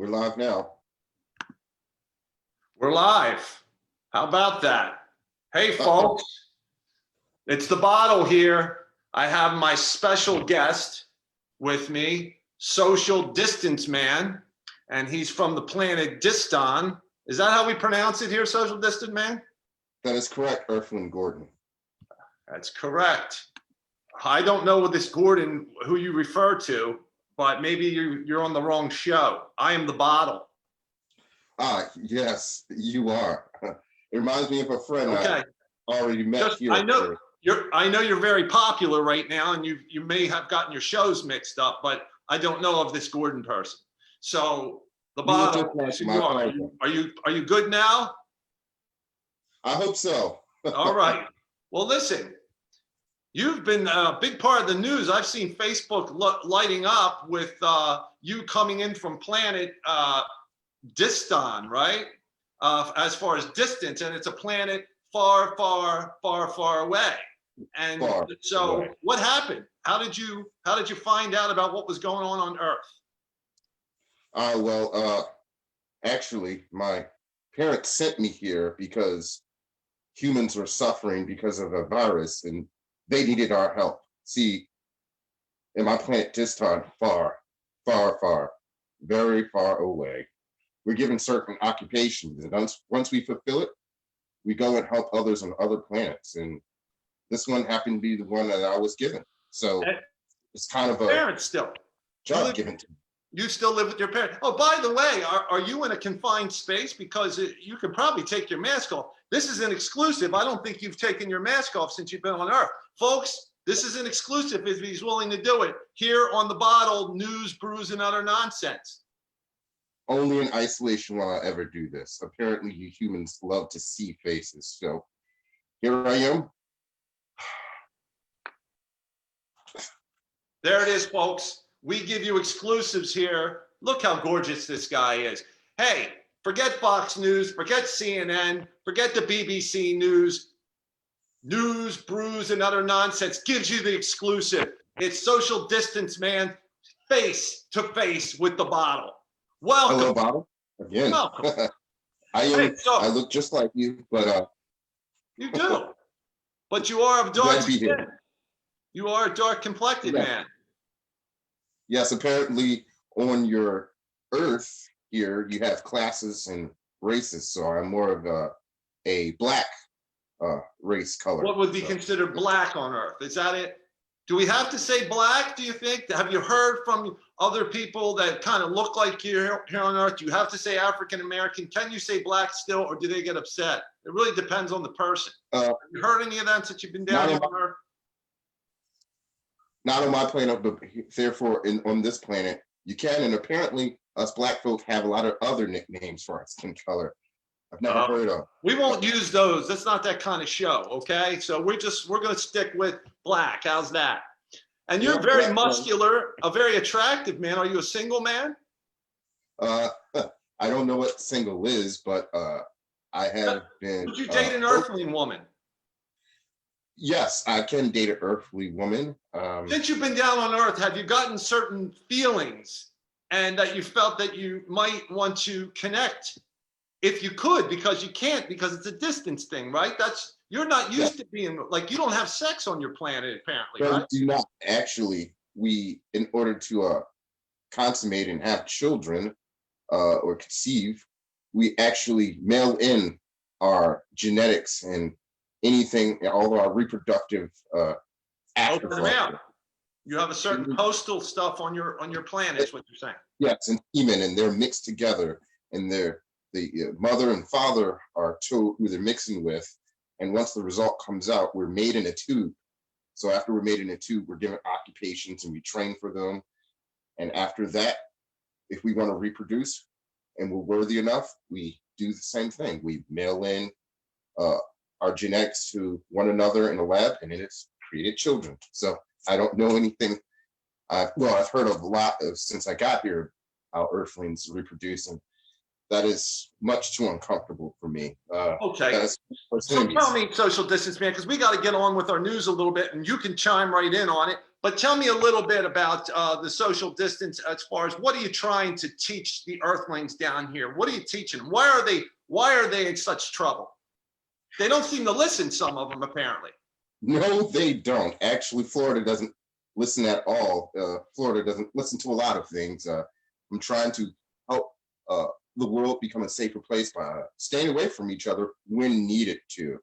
We're live now. We're live. How about that? Hey, folks, it's the bottle here. I have my special guest with me, social distance man, and he's from the planet Diston. Is that how we pronounce it here, social distant man? That is correct, Earthling Gordon. That's correct. I don't know what this Gordon, who you refer to, but maybe you're on the wrong show. I am the bottle. Yes, you are. It reminds me of a friend Okay. I already met here. I know you're very popular right now, and you may have gotten your shows mixed up, but I don't know of this Gordon person. So the bottle, are you good now? I hope so. All right. Well, listen, you've been a big part of the news. I've seen Facebook lighting up with you coming in from planet Diston, right? As far as distance, and it's a planet far, far, far, far away. And so what happened? How did you find out about what was going on Earth? Actually, my parents sent me here because humans were suffering because of a virus and they needed our help. See, in my planet Diston, far, far, far, very far away, we're given certain occupations, and once we fulfill it, we go and help others on other planets. And this one happened to be the one that I was given. So it's kind of a parents still job given to me. You still live with your parents. Oh, by the way, are you in a confined space? Because you could probably take your mask off. This is an exclusive. I don't think you've taken your mask off since you've been on Earth. Folks, this is an exclusive if he's willing to do it. Here on the bottle, news, brews, and other nonsense. Only in isolation will I ever do this. Apparently, you humans love to see faces. So here I am. There it is, folks. We give you exclusives here. Look how gorgeous this guy is. Hey, forget Fox News, forget CNN, forget the BBC News. News, brews, and other nonsense gives you the exclusive. It's social distance, man, face to face with the bottle. Welcome. Hello, bottle. Again. Welcome. I look just like you, but you do. But you are of dark skin. You are a dark complected man. Yes, apparently on your Earth here, you have classes and races. So I'm more of a black race color. What would be considered black on Earth? Is that it? Do we have to say black, do you think? Have you heard from other people that kind of look like you here on Earth? Do you have to say African American? Can you say black still, or do they get upset? It really depends on the person. Have you heard any of that since you've been down on Earth? Not on my planet, but therefore on this planet, you can. And apparently us black folk have a lot of other nicknames for our skin color I've never heard of. We won't use those. That's not that kind of show, okay? So we're going to stick with black. How's that? And you're very muscular, a very attractive man. Are you a single man? I don't know what single is, but I have been. Would you date an Earthling woman? Yes, I can date an Earthly woman. Since you've been down on Earth, have you gotten certain feelings and that you felt that you might want to connect if you could, because you can't, because it's a distance thing, right? You're not used to being, like, you don't have sex on your planet, apparently, right? Do not. Actually, in order to consummate and have children or conceive, we actually mail in our genetics and anything, all of our reproductive afterlife. You have a certain postal stuff on your planet, is what you're saying. Yes, and semen, and they're mixed together, and the mother and father are told who they're mixing with, and once the result comes out, we're made in a tube. So after we're made in a tube, we're given occupations and we train for them. And after that, if we want to reproduce and we're worthy enough, we do the same thing. We mail in our genetics to one another in a lab, and it's created children. So I don't know anything. I've heard of a lot of, since I got here, how Earthlings reproduce, and that is much too uncomfortable for me. Okay. That's So tell enemies. me, social distance man, because we got to get on with our news a little bit, and you can chime right in on it. But tell me a little bit about the social distance as far as what are you trying to teach the Earthlings down here? What are you teaching them? Why are they in such trouble? They don't seem to listen. Some of them apparently. No, they don't. Actually, Florida doesn't listen at all. Florida doesn't listen to a lot of things. I'm trying to help the world become a safer place by staying away from each other when needed to.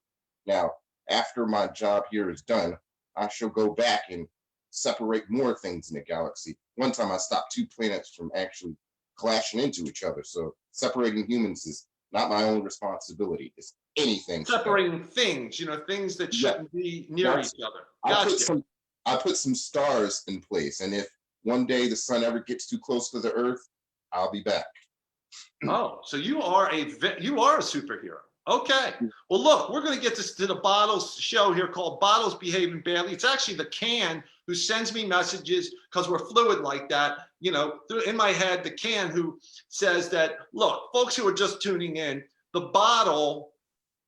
Now, after my job here is done, I shall go back and separate more things in the galaxy. One time I stopped two planets from actually clashing into each other. So separating humans is not my own responsibility. It's anything. Separating things, things that shouldn't be near each other. Gotcha. I put some stars in place, and if one day the sun ever gets too close to the Earth, I'll be back. Oh, so you are a superhero. Okay. Well, look, we're going to get to the Bottles show here called Bottles Behaving Badly. It's actually the can who sends me messages because we're fluid like that. In my head, the can who says that, look, folks who are just tuning in, the bottles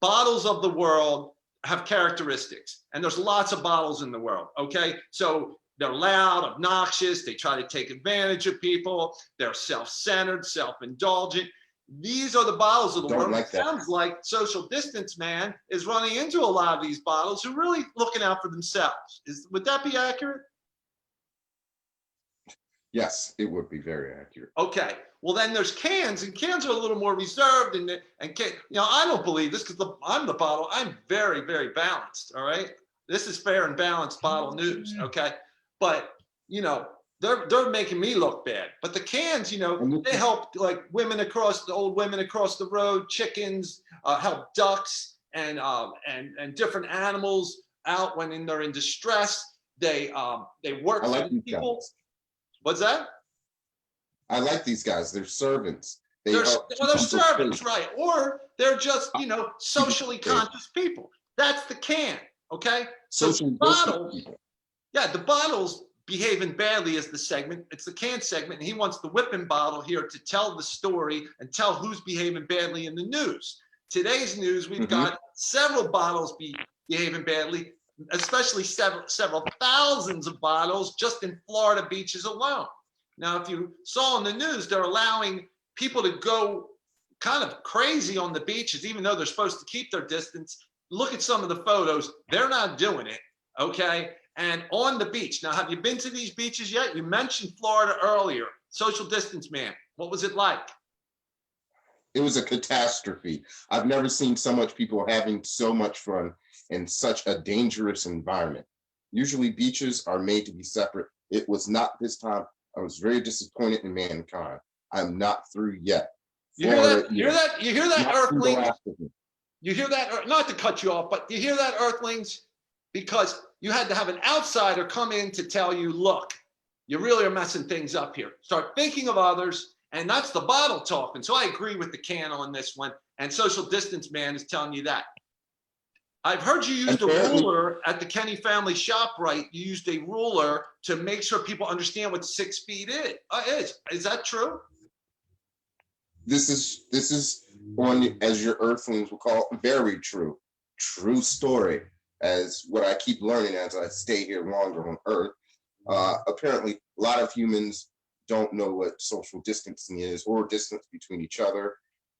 of the world have characteristics, and there's lots of bottles in the world. Okay. So they're loud, obnoxious. They try to take advantage of people. They're self-centered, self-indulgent. These are the bottles of the world. It sounds like social distance man is running into a lot of these bottles who are really looking out for themselves. Would that be accurate? Yes, it would be very accurate. Okay. Well, then there's cans, and cans are a little more reserved. And I don't believe this because I'm the bottle. I'm very, very balanced. All right. This is fair and balanced bottle news. Okay. But, they're making me look bad. But the cans, they help like old women across the road, chickens, help ducks and different animals out when they're in distress. They work for people. Guys. What's that? I like these guys. They're servants. They're servants, right? Or they're just, socially conscious people. That's the can. Okay. So the bottles, the bottles behaving badly is the segment. It's the can segment. And he wants the whipping bottle here to tell the story and tell who's behaving badly in the news. Today's news, we've got several bottles behaving badly, especially several thousands of bottles just in Florida beaches alone. Now, if you saw in the news, they're allowing people to go kind of crazy on the beaches, even though they're supposed to keep their distance. Look at some of the photos. They're not doing it. Okay. And on the beach. Now, have you been to these beaches yet? You mentioned Florida earlier. Social distance man. What was it like? It was a catastrophe. I've never seen so much people having so much fun in such a dangerous environment. Usually beaches are made to be separate. It was not this time. I was very disappointed in mankind. I'm not through yet. You hear that? You hear that, Earthlings? You hear that? Not to cut you off, but you hear that, Earthlings? Because you had to have an outsider come in to tell you, look, you really are messing things up here. Start thinking of others, and that's the bottle talking. So I agree with the can on this one, and social distance man is telling you that. I've heard you use the ruler at the Kenny family shop, right? You used a ruler to make sure people understand what 6 feet is. Is that true? This is on, as your Earthlings will call it, very true. True story, as what I keep learning as I stay here longer on Earth. Apparently, a lot of humans don't know what social distancing is or distance between each other.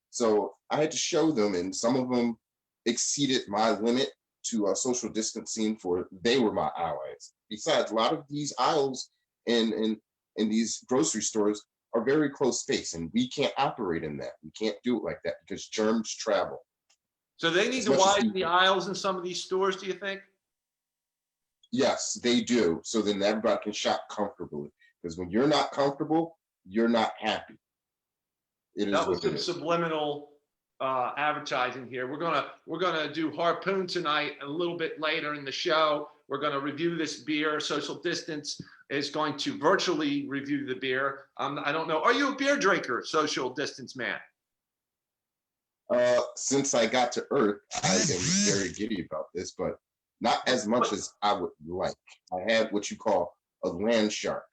So I had to show them, and some of them exceeded my limit to social distancing, for they were my allies. Besides, a lot of these aisles in these grocery stores are very close space, and we can't operate in that. We can't do it like that because germs travel. So they need to widen the aisles in some of these stores, do you think? Yes, they do. So then everybody can shop comfortably. Because when you're not comfortable, you're not happy. That was some subliminal advertising here. We're gonna do Harpoon tonight a little bit later in the show. We're gonna review this beer. Social Distance is going to virtually review the beer. I don't know. Are you a beer drinker, Social Distance man? Since I got to Earth, I am very giddy about this, but not as much as I would like. I had what you call a land shark.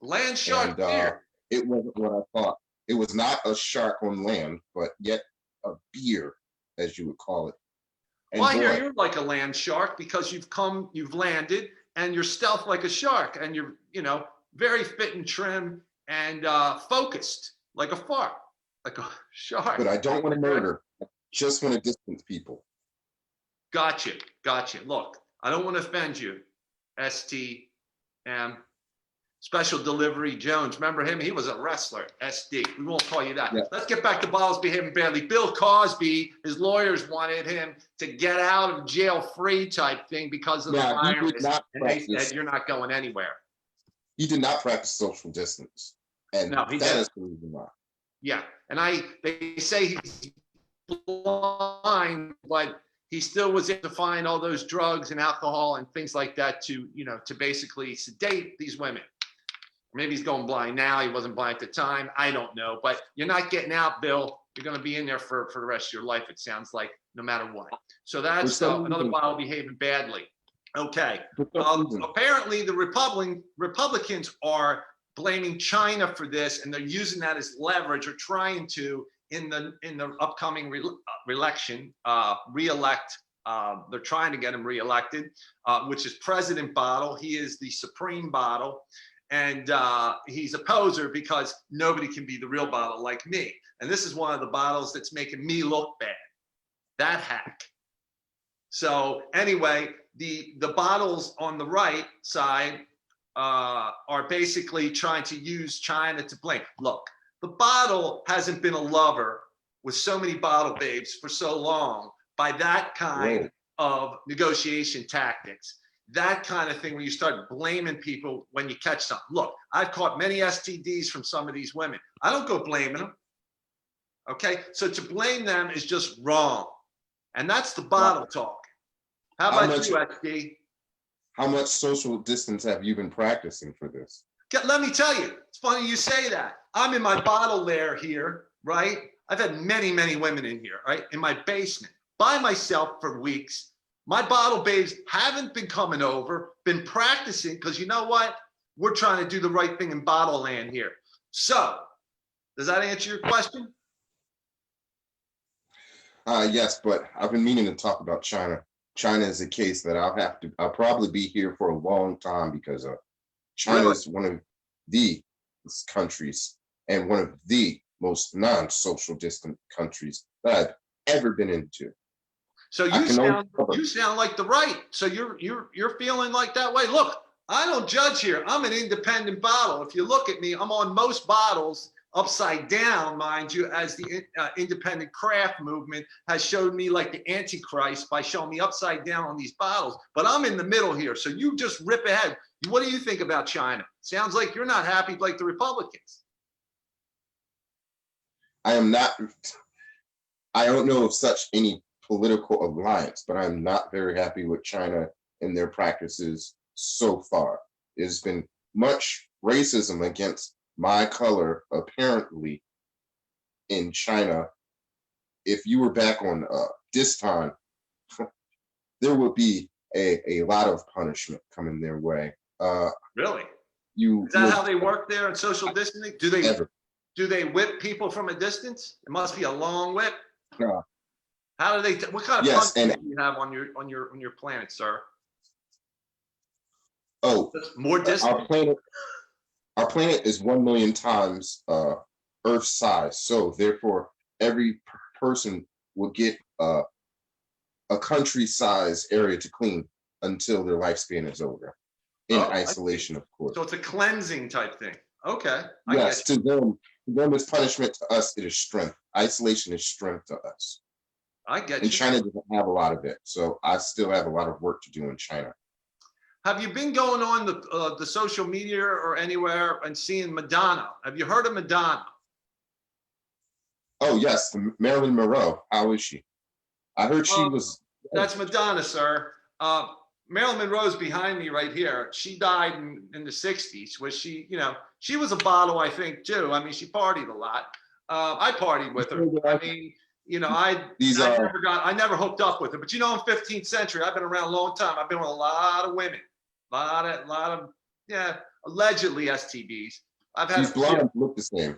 Land shark beer. It wasn't what I thought. It was not a shark on land, but yet a beer, as you would call it. And Well, I hear boy, you're like a land shark because you've landed, and you're stealth like a shark, and you're, very fit and trim and focused like a fart, like a shark. but I don't want to murder. I just want to distance people. Gotcha. Look, I don't want to offend you, STM. Special Delivery Jones. Remember him? He was a wrestler, SD. We won't call you that. Yeah. Let's get back to bottles behaving badly. Bill Cosby, his lawyers wanted him to get out of jail free type thing because of the virus. And they said, you're not going anywhere. He did not practice social distance. And No, he that didn't. is the reason why. Yeah. And they say he's blind, but he still was able to find all those drugs and alcohol and things like that to basically sedate these women. Maybe he's going blind now. He wasn't blind at the time. I don't know. But you're not getting out, Bill. You're going to be in there for the rest of your life, it sounds like, no matter what. So that's another bottle behaving badly. Okay. Apparently, the Republicans are blaming China for this, and they're using that as leverage, or trying to, in the upcoming re-election, re-elect. They're trying to get him re-elected, which is President Bottle. He is the supreme bottle. And he's a poser because nobody can be the real bottle like me. And this is one of the bottles that's making me look bad. That hack. So anyway, the bottles on the right side are basically trying to use China to blame. Look, the bottle hasn't been a lover with so many bottle babes for so long by that kind of negotiation tactics. That kind of thing where you start blaming people when you catch something. Look, I've caught many STDs from some of these women. I don't go blaming them. Okay, so to blame them is just wrong. And that's the bottle talk. How about you, SD? How much social distance have you been practicing for this? Let me tell you, it's funny you say that. I'm in my bottle lair here, right? I've had many, many women in here, right? In my basement, by myself for weeks. My bottle babes haven't been coming over, been practicing, because you know what? We're trying to do the right thing in bottle land here. So, does that answer your question? Yes, but I've been meaning to talk about China. China is a case that I'll probably be here for a long time, because China is one of the countries and one of the most non-social distant countries that I've ever been into. So you sound like the right. So you're feeling like that way. Look, I don't judge here. I'm an independent bottle. If you look at me, I'm on most bottles upside down, mind you, as the independent craft movement has showed me like the Antichrist by showing me upside down on these bottles. But I'm in the middle here. So you just rip ahead. What do you think about China? Sounds like you're not happy like the Republicans. I am not. I don't know of such any political alliance, but I'm not very happy with China and their practices so far. There's been much racism against my color, apparently, in China. If you were back on this time, there would be a lot of punishment coming their way. Really? Is that how they work there in social distancing? Do they whip people from a distance? It must be a long whip. No. How do they? What kind of punishment do you have on your planet, sir? Oh, more distant. Our planet is 1 million times Earth size, so therefore every person will get a country-size area to clean until their lifespan is over, in isolation, of course. So it's a cleansing type thing. Okay. Yes, to them it's punishment. To us, it is strength. Isolation is strength to us. I get you. And China doesn't have a lot of it, so I still have a lot of work to do in China. Have you been going on the social media or anywhere and seeing Madonna? Have you heard of Madonna? Oh yes, Marilyn Monroe. How is she? I heard she was. That's Madonna, sir. Marilyn Monroe's behind me right here. She died in the 60s. Was she? She was a bottle, I think, too. I mean, she partied a lot. I partied with her. I mean. I never hooked up with her, but in 15th century, I've been around a long time. I've been with a lot of women, a lot of allegedly STDs. She's blonde, look the same.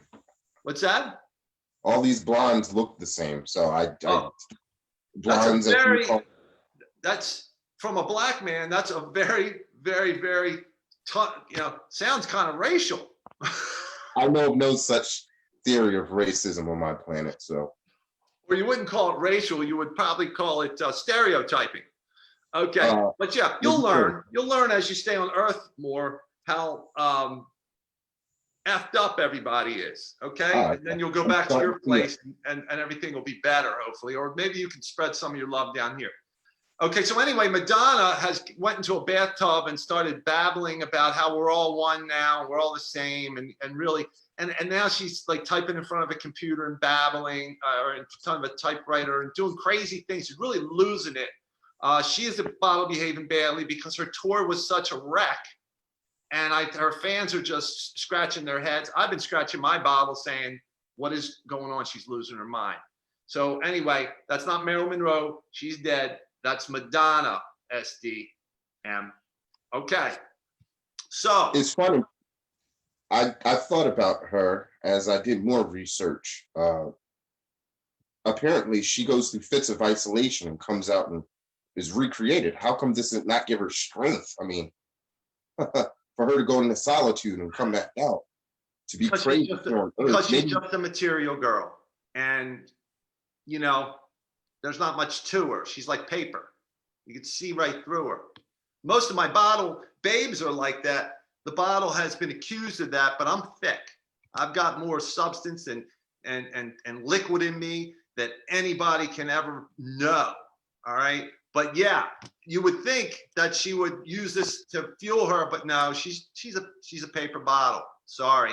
What's that? All these blondes look the same. So Oh, blondes, as you call. that's from a black man. That's a very, very, very, sounds kind of racial. I know of no such theory of racism on my planet. So, Or you wouldn't call it racial. You would probably call it stereotyping. Okay, but yeah, you'll learn. You'll learn as you stay on Earth more how effed up everybody is. Okay, and then you'll go back to your place, and everything will be better, hopefully. Or maybe you can spread some of your love down here. Okay, so anyway, Madonna went into a bathtub and started babbling about how we're all one now, we're all the same, and really, and now she's like typing in front of a computer and babbling, or in front of a typewriter and doing crazy things. She's really losing it. She is a bottle behaving badly because her tour was such a wreck, and her fans are just scratching their heads. I've been scratching my bottle saying, what is going on? She's losing her mind. So anyway, that's not Marilyn Monroe. She's dead. That's Madonna, SDM. Okay. So it's funny. I thought about her as I did more research. Apparently, she goes through fits of isolation and comes out and is recreated. How come this did not give her strength? I mean, for her to go into solitude and come back out, to be crazy. Because she's just a material girl. And, there's not much to her. She's like paper. You can see right through her. Most of my bottle babes are like that. The bottle has been accused of that, but I'm thick. I've got more substance and liquid in me that anybody can ever know. All right. But yeah, you would think that she would use this to fuel her, but no, she's a paper bottle. Sorry.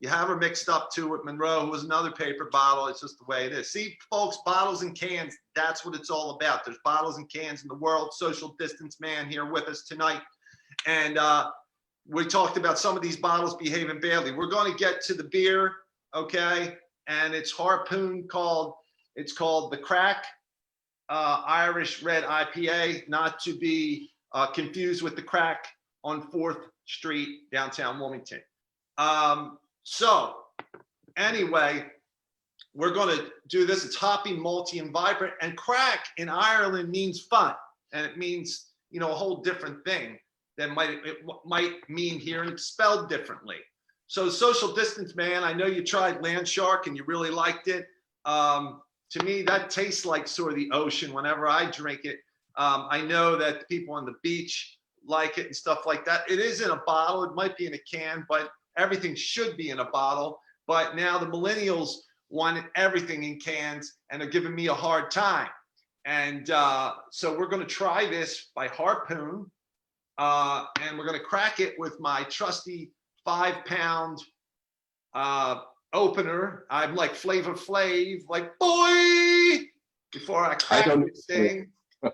You have her mixed up too with Monroe, who was another paper bottle. It's just the way it is. See, folks, bottles and cans, that's what it's all about. There's bottles and cans in the world. Social distance man here with us tonight. And we talked about some of these bottles behaving badly. We're going to get to the beer, okay? And it's Harpoon it's called the Crack Irish Red IPA, not to be confused with the Crack on 4th Street, downtown Wilmington. So anyway, we're going to do this. It's hoppy, malty, and vibrant. And crack in Ireland means fun. And it means, a whole different thing than it might mean here, and it's spelled differently. So social distance, man, I know you tried Land Shark and you really liked it. To me, that tastes like sort of the ocean whenever I drink it. I know that people on the beach like it and stuff like that. It is in a bottle. It might be in a can, but everything should be in a bottle. But now the millennials want everything in cans, and they're giving me a hard time. And so we're going to try this by Harpoon, and we're going to crack it with my trusty 5-pound opener. I'm like Flavor Flav, like, boy, before I crack this thing.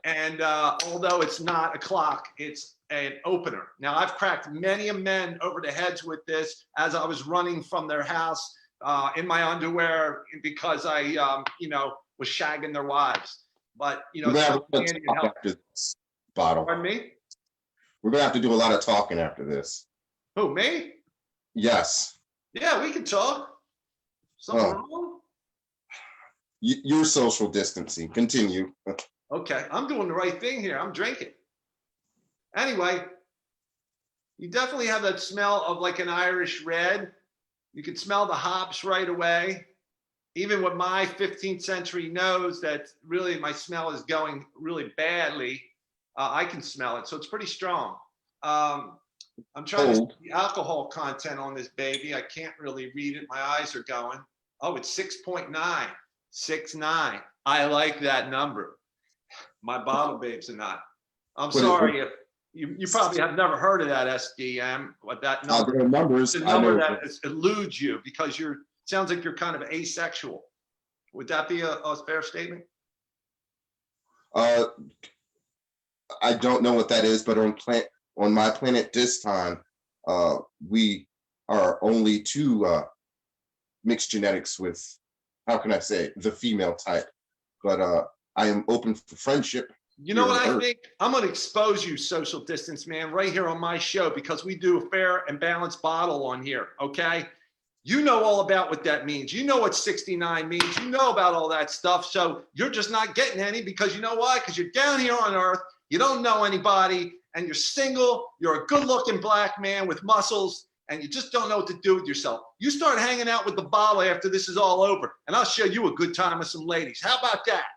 And although it's not a clock, it's an opener. Now, I've cracked many a men over the heads with this as I was running from their house in my underwear because I, was shagging their wives. But, after this bottle. Pardon me? We're going to have to do a lot of talking after this. Who, me? Yes. Yeah, we can talk. Something wrong? You're social distancing. Continue. Okay, I'm doing the right thing here. I'm drinking. Anyway, you definitely have that smell of like an Irish red. You can smell the hops right away. Even with my 15th century nose, that really my smell is going really badly. I can smell it, so it's pretty strong. I'm trying to see the alcohol content on this baby. I can't really read it. My eyes are going. Oh, it's 6.9. 6.9. I like that number. My bottle babes are not. I'm sorry if you probably have never heard of that SDM. What that number? Numbers. It's a number that eludes you because sounds like you're kind of asexual. Would that be a fair statement? I don't know what that is, but on my planet this time, we are only two mixed genetics with, how can I say, the female type. But I am open for friendship. You know what I think? I'm going to expose you, social distance man, right here on my show because we do a fair and balanced bottle on here, okay? You know all about what that means. You know what 69 means. You know about all that stuff. So you're just not getting any because you know why? Because you're down here on earth. You don't know anybody and you're single. You're a good looking black man with muscles and you just don't know what to do with yourself. You start hanging out with the bottle after this is all over and I'll show you a good time with some ladies. How about that?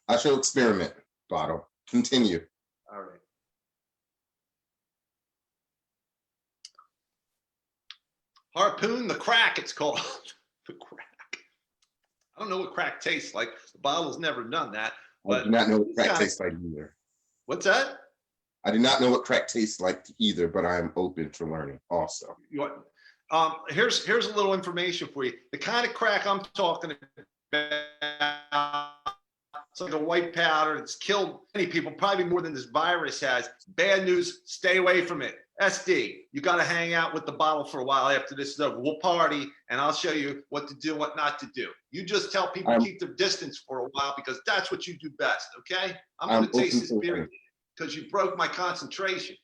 I shall experiment, bottle. Continue. All right. Harpoon the crack, it's called. The crack. I don't know what crack tastes like. The bottle's never done that. I do not know what crack tastes like either. What's that? I do not know what crack tastes like either, but I am open to learning also. Here's a little information for you. The kind of crack I'm talking about, it's like a white powder. It's killed many people, probably more than this virus has. Bad news, stay away from it. SD, you got to hang out with the bottle for a while after this is over. We'll party and I'll show you what to do, what not to do. You just tell people keep their distance for a while because that's what you do best, okay? I'm going to taste this beer because you broke my concentration.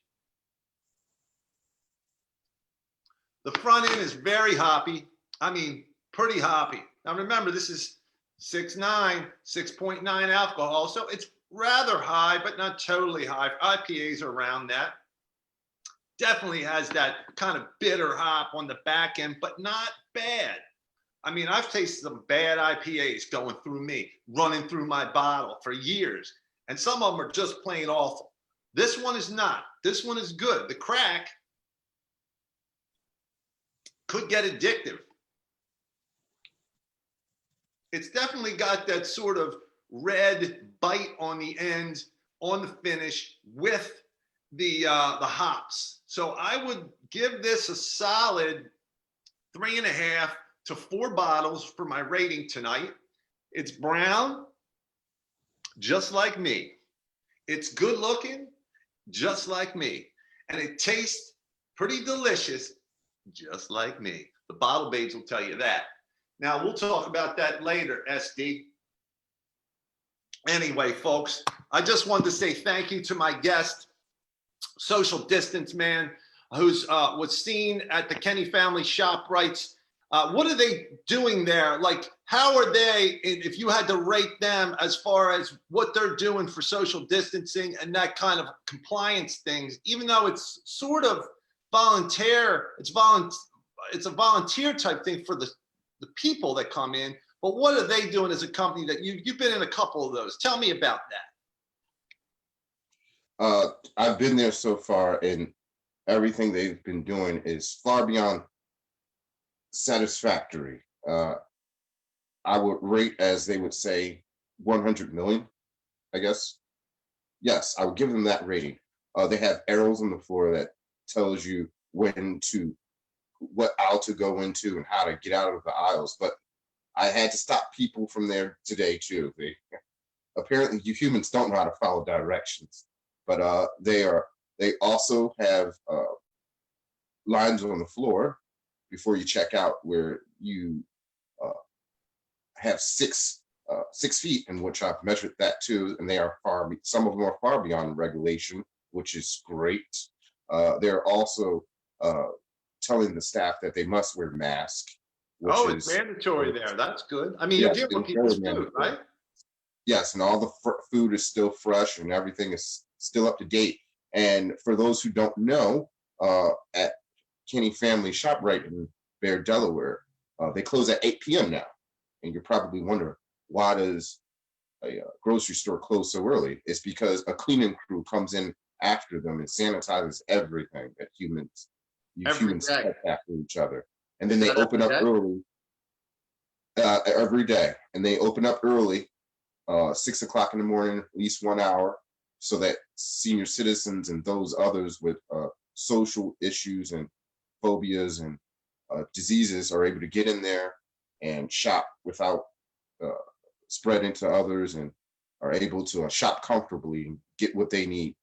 The front end is very hoppy. I mean, pretty hoppy. Now remember, this is 6.9, 6.9 alcohol, so it's rather high, but not totally high. IPAs are around that. Definitely has that kind of bitter hop on the back end, but not bad. I mean, I've tasted some bad IPAs going through me, running through my bottle for years, and some of them are just plain awful. This one is not. This one is good. The crack could get addictive. It's definitely got that sort of red bite on the end, on the finish with the hops. So I would give this a solid 3.5 to 4 bottles for my rating tonight. It's brown, just like me. It's good looking, just like me. And it tastes pretty delicious, just like me. The bottle babes will tell you that. Now we'll talk about that later, SD. Anyway, folks, I just wanted to say thank you to my guest, social distance man, who's was seen at the Kenny family ShopRites. What are they doing there? Like, how are they, if you had to rate them as far as what they're doing for social distancing and that kind of compliance things, even though it's sort of volunteer, it's a volunteer type thing for the people that come in, but what are they doing as a company that you've been in a couple of those? Tell me about that. I've been there so far, and everything they've been doing is far beyond satisfactory. I would rate, as they would say, 100 million, I guess. Yes, I would give them that rating. They have arrows on the floor that tells you what aisle to go into and how to get out of the aisles. But I had to stop people from there today too. Apparently you humans don't know how to follow directions. But they also have lines on the floor before you check out where you have 6 feet, in which I've measured that too, and they are some of them are far beyond regulation, which is great. They're also telling the staff that they must wear masks. It's mandatory there. That's good. I mean, you're dealing with people's food, right? Yes, and all the food is still fresh and everything is still up to date. And for those who don't know, at Kenny Family ShopRite in Bear, Delaware, they close at 8 p.m. now. And you're probably wondering, why does a grocery store close so early? It's because a cleaning crew comes in after them and sanitizes everything that humans take after each other. And then they open up early every day. And they open up early, 6 o'clock in the morning, at least 1 hour, so that senior citizens and those others with social issues and phobias and diseases are able to get in there and shop without spreading to others, and are able to shop comfortably and get what they need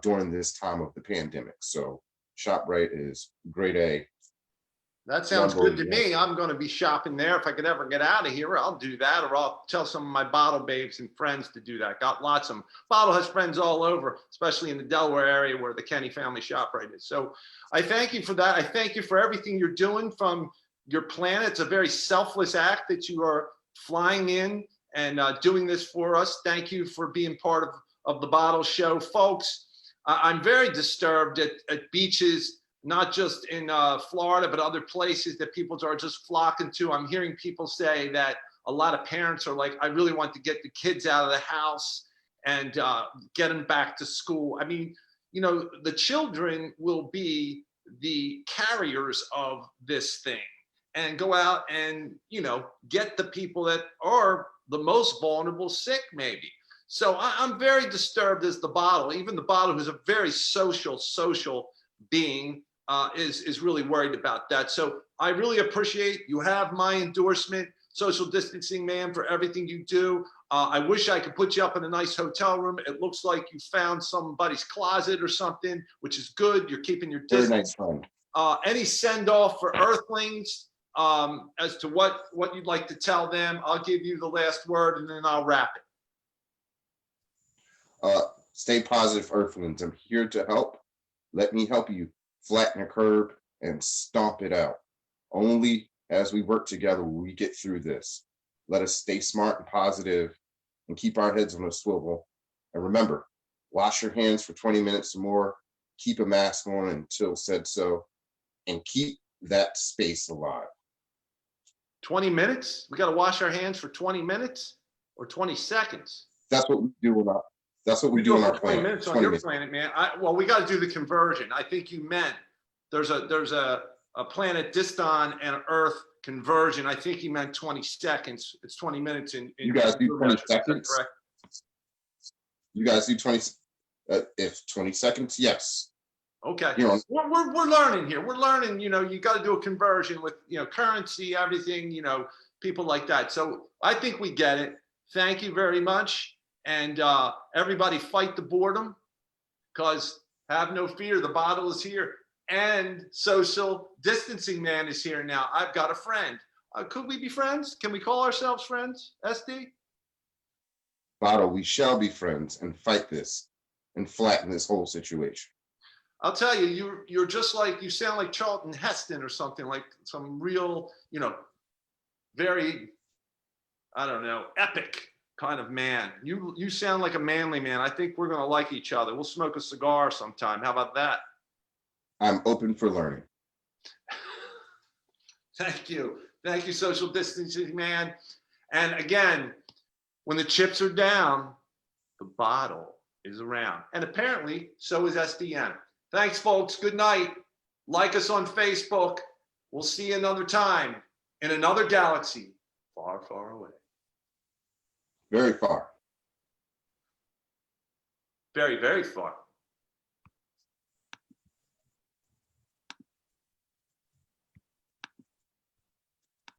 during this time of the pandemic. So ShopRite is grade A. That Yeah, sounds good to yeah. me. I'm going to be shopping there. If I could ever get out of here, I'll do that, or I'll tell some of my bottle babes and friends to do that. Got lots of them. Bottle has friends all over, especially in the Delaware area where the Kenny family shop right is. So I thank you for that. I thank you for everything you're doing from your planet. It's a very selfless act that you are flying in and doing this for us. Thank you for being part of the Bottle Show. Folks, I'm very disturbed at beaches, not just in Florida, but other places that people are just flocking to. I'm hearing people say that a lot of parents are like, I really want to get the kids out of the house and get them back to school. I mean, you know, the children will be the carriers of this thing and go out and, you know, get the people that are the most vulnerable sick, maybe. So I'm very disturbed as the bottle, even the bottle who's a very social being, is really worried about that. So I really appreciate you have my endorsement, social distancing man, for everything you do. I wish I could put you up in a nice hotel room. It looks like you found somebody's closet or something, which is good. You're keeping your Very distance. nice friend. Any send off for Earthlings as to what you'd like to tell them? I'll give you the last word and then I'll wrap it. Stay positive, Earthlings. I'm here to help. Let me help you flatten a curve and stomp it out. Only as we work together will we get through this. Let us stay smart and positive and keep our heads on a swivel. And remember, wash your hands for 20 minutes or more, keep a mask on until said so, and keep that space alive. 20 minutes? We got to wash our hands for 20 minutes or 20 seconds? That's what we do on our 20 planet. minutes on 20 your minutes. planet, man. Well, we got to do the conversion. I think you meant there's a planet Diston and Earth conversion. I think he meant 20 seconds. It's 20 minutes in You guys do 20 seconds? correct? You guys do 20, if 20 seconds, yes. Okay. You know, We're learning here. We're learning, you know, you got to do a conversion with, you know, currency, everything, you know, people like that. So I think we get it. Thank you very much. And everybody fight the boredom, because have no fear, the bottle is here. And social distancing man is here now. I've got a friend. Could we be friends? Can we call ourselves friends, SD? Bottle, we shall be friends and fight this and flatten this whole situation. I'll tell you, you're just like, you sound like Charlton Heston or something, like some real, you know, very, I don't know, epic kind of man. You sound like a manly man. I think we're going to like each other. We'll smoke a cigar sometime. How about that? I'm open for learning. Thank you. Thank you, social distancing man. And again, when the chips are down, the bottle is around. And apparently, so is SDN. Thanks, folks. Good night. Like us on Facebook. We'll see you another time in another galaxy far, far away. Very far. Very, very far.